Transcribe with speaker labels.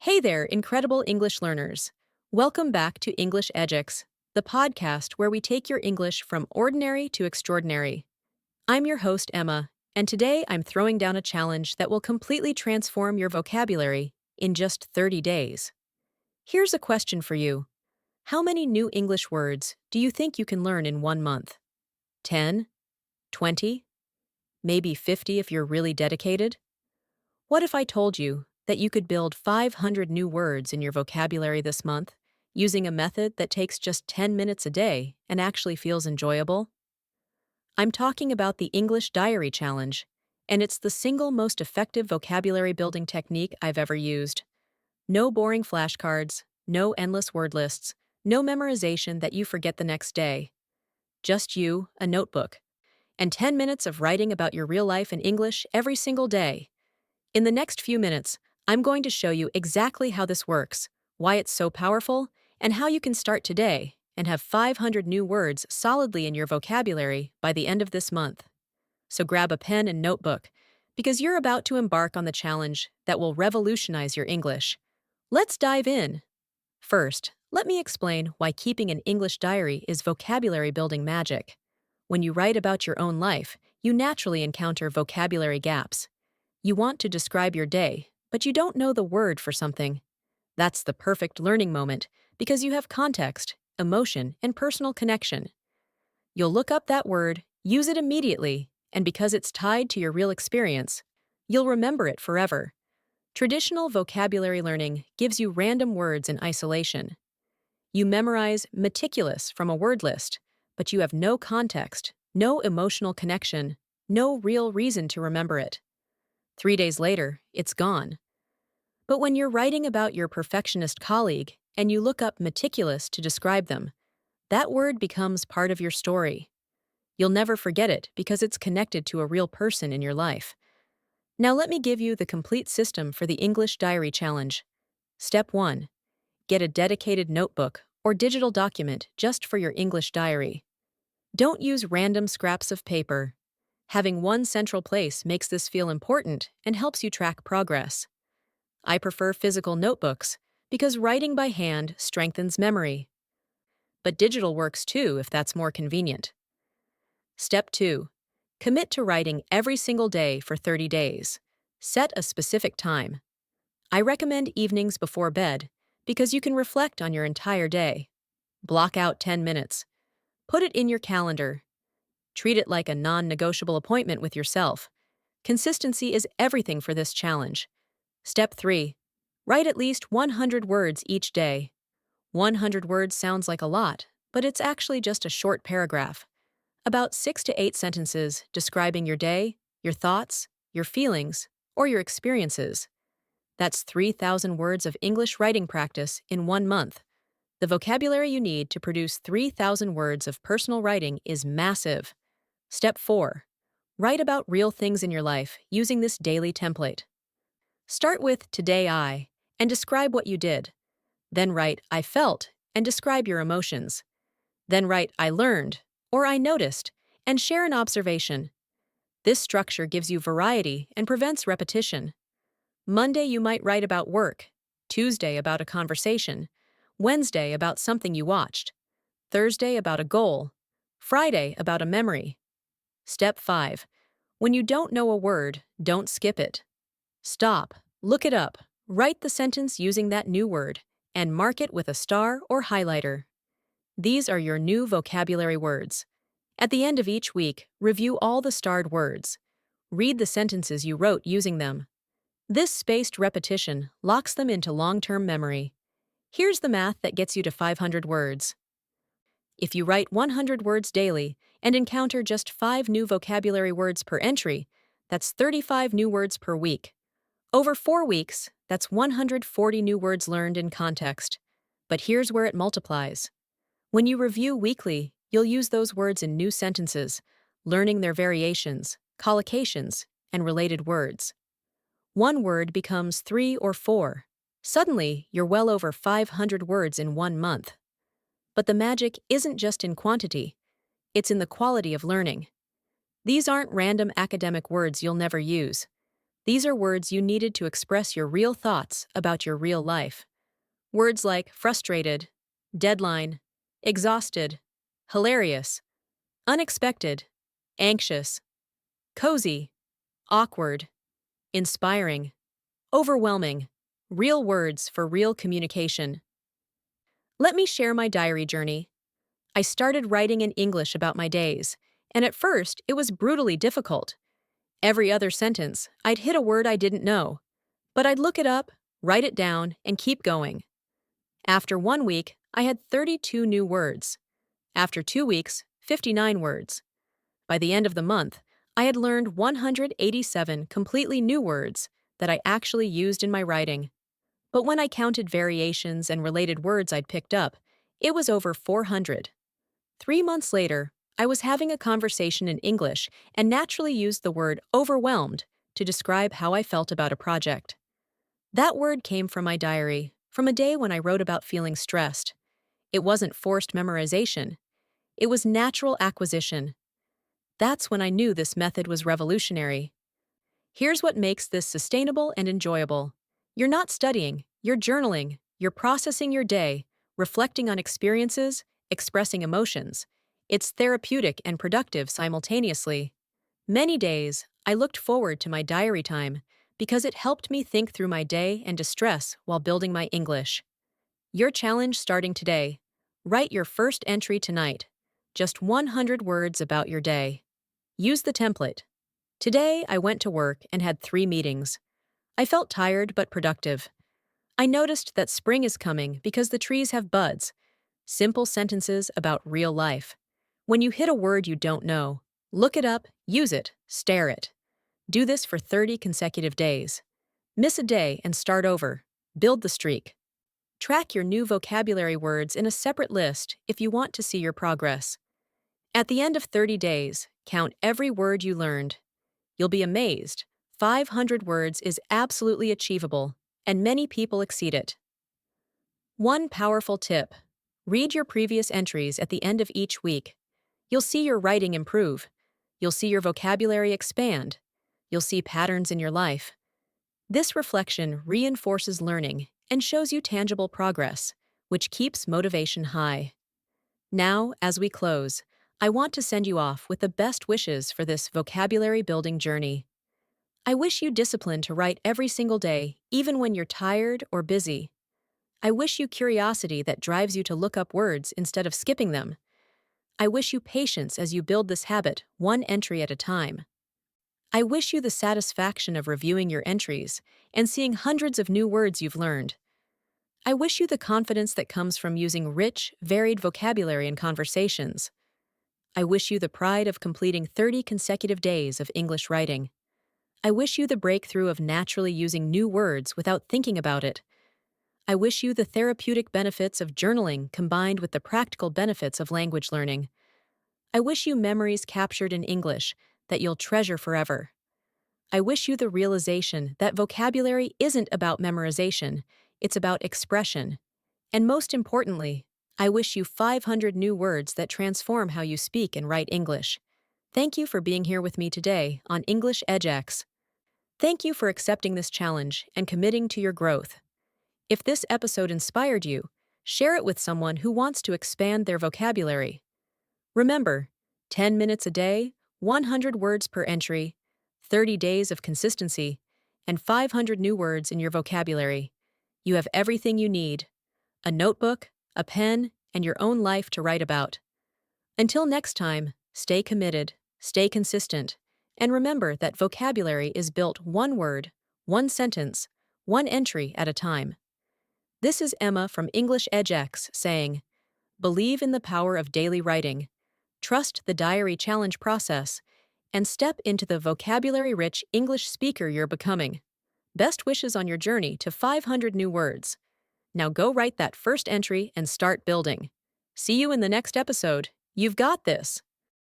Speaker 1: Hey there, incredible English learners. Welcome back to English EdgeX, the podcast where we take your English from ordinary to extraordinary. I'm your host, Emma, and today I'm throwing down a challenge that will completely transform your vocabulary in just 30 days. Here's a question for you. How many new English words do you think you can learn in 1 month? 10? 20? Maybe 50 if you're really dedicated? What if I told you that you could build 500 new words in your vocabulary this month using a method that takes just 10 minutes a day and actually feels enjoyable? I'm talking about the English Diary Challenge, and it's the single most effective vocabulary building technique I've ever used. No boring flashcards, no endless word lists, no memorization that you forget the next day. Just you, a notebook, and 10 minutes of writing about your real life in English every single day. In the next few minutes, I'm going to show you exactly how this works, why it's so powerful, and how you can start today and have 500 new words solidly in your vocabulary by the end of this month. So grab a pen and notebook, because you're about to embark on the challenge that will revolutionize your English. Let's dive in. First, let me explain why keeping an English diary is vocabulary building magic. When you write about your own life, you naturally encounter vocabulary gaps. You want to describe your day, but you don't know the word for something. That's the perfect learning moment because you have context, emotion, and personal connection. You'll look up that word, use it immediately, and because it's tied to your real experience, you'll remember it forever. Traditional vocabulary learning gives you random words in isolation. You memorize meticulous from a word list, but you have no context, no emotional connection, no real reason to remember it. 3 days later, it's gone. But when you're writing about your perfectionist colleague and you look up meticulous to describe them, that word becomes part of your story. You'll never forget it because it's connected to a real person in your life. Now let me give you the complete system for the English Diary Challenge. Step 1. Get a dedicated notebook or digital document just for your English diary. Don't use random scraps of paper. Having one central place makes this feel important and helps you track progress. I prefer physical notebooks because writing by hand strengthens memory. But digital works too if that's more convenient. Step 2. Commit to writing every single day for 30 days. Set a specific time. I recommend evenings before bed because you can reflect on your entire day. Block out 10 minutes. Put it in your calendar. Treat it like a non-negotiable appointment with yourself. Consistency is everything for this challenge. Step 3. Write at least 100 words each day. 100 words sounds like a lot, but it's actually just a short paragraph. About 6 to 8 sentences describing your day, your thoughts, your feelings, or your experiences. That's 3,000 words of English writing practice in 1 month. The vocabulary you need to produce 3,000 words of personal writing is massive. Step 4. Write about real things in your life using this daily template. Start with Today I and describe what you did. Then write I felt and describe your emotions. Then write I learned or I noticed and share an observation. This structure gives you variety and prevents repetition. Monday you might write about work, Tuesday about a conversation, Wednesday about something you watched, Thursday about a goal, Friday about a memory. Step 5. When you don't know a word, don't skip it. Stop, look it up, write the sentence using that new word, and mark it with a star or highlighter. These are your new vocabulary words. At the end of each week, review all the starred words. Read the sentences you wrote using them. This spaced repetition locks them into long-term memory. Here's the math that gets you to 500 words. If you write 100 words daily and encounter just 5 new vocabulary words per entry, that's 35 new words per week. Over 4 weeks, that's 140 new words learned in context. But here's where it multiplies. When you review weekly, you'll use those words in new sentences, learning their variations, collocations, and related words. One word becomes 3 or 4. Suddenly, you're well over 500 words in 1 month. But the magic isn't just in quantity, it's in the quality of learning. These aren't random academic words you'll never use. These are words you needed to express your real thoughts about your real life. Words like frustrated, deadline, exhausted, hilarious, unexpected, anxious, cozy, awkward, inspiring, overwhelming. Real words for real communication. Let me share my diary journey. I started writing in English about my days, and at first it was brutally difficult. Every other sentence, I'd hit a word I didn't know, but I'd look it up, write it down, and keep going. After 1 week, I had 32 new words. After 2 weeks, 59 words. By the end of the month, I had learned 187 completely new words that I actually used in my writing. But when I counted variations and related words I'd picked up, it was over 400. 3 months later, I was having a conversation in English and naturally used the word overwhelmed to describe how I felt about a project. That word came from my diary, from a day when I wrote about feeling stressed. It wasn't forced memorization. It was natural acquisition. That's when I knew this method was revolutionary. Here's what makes this sustainable and enjoyable. You're not studying, you're journaling, you're processing your day, reflecting on experiences, expressing emotions. It's therapeutic and productive simultaneously. Many days, I looked forward to my diary time because it helped me think through my day and distress while building my English. Your challenge starting today. Write your first entry tonight. Just 100 words about your day. Use the template. Today, I went to work and had 3 meetings. I felt tired but productive. I noticed that spring is coming because the trees have buds. Simple sentences about real life. When you hit a word you don't know, look it up, use it, stare it. Do this for 30 consecutive days. Miss a day and start over. Build the streak. Track your new vocabulary words in a separate list if you want to see your progress. At the end of 30 days, count every word you learned. You'll be amazed. 500 words is absolutely achievable, and many people exceed it. One powerful tip. Read your previous entries at the end of each week. You'll see your writing improve. You'll see your vocabulary expand. You'll see patterns in your life. This reflection reinforces learning and shows you tangible progress, which keeps motivation high. Now, as we close, I want to send you off with the best wishes for this vocabulary building journey. I wish you discipline to write every single day, even when you're tired or busy. I wish you curiosity that drives you to look up words instead of skipping them. I wish you patience as you build this habit, one entry at a time. I wish you the satisfaction of reviewing your entries and seeing hundreds of new words you've learned. I wish you the confidence that comes from using rich, varied vocabulary in conversations. I wish you the pride of completing 30 consecutive days of English writing. I wish you the breakthrough of naturally using new words without thinking about it. I wish you the therapeutic benefits of journaling combined with the practical benefits of language learning. I wish you memories captured in English that you'll treasure forever. I wish you the realization that vocabulary isn't about memorization, it's about expression. And most importantly, I wish you 500 new words that transform how you speak and write English. Thank you for being here with me today on English EdgeX. Thank you for accepting this challenge and committing to your growth. If this episode inspired you, share it with someone who wants to expand their vocabulary. Remember, 10 minutes a day, 100 words per entry, 30 days of consistency, and 500 new words in your vocabulary. You have everything you need: a notebook, a pen, and your own life to write about. Until next time, stay committed, stay consistent, and remember that vocabulary is built one word, one sentence, one entry at a time. This is Emma from English EdgeX saying, believe in the power of daily writing, trust the diary challenge process, and step into the vocabulary-rich English speaker you're becoming. Best wishes on your journey to 500 new words. Now go write that first entry and start building. See you in the next episode. You've got this.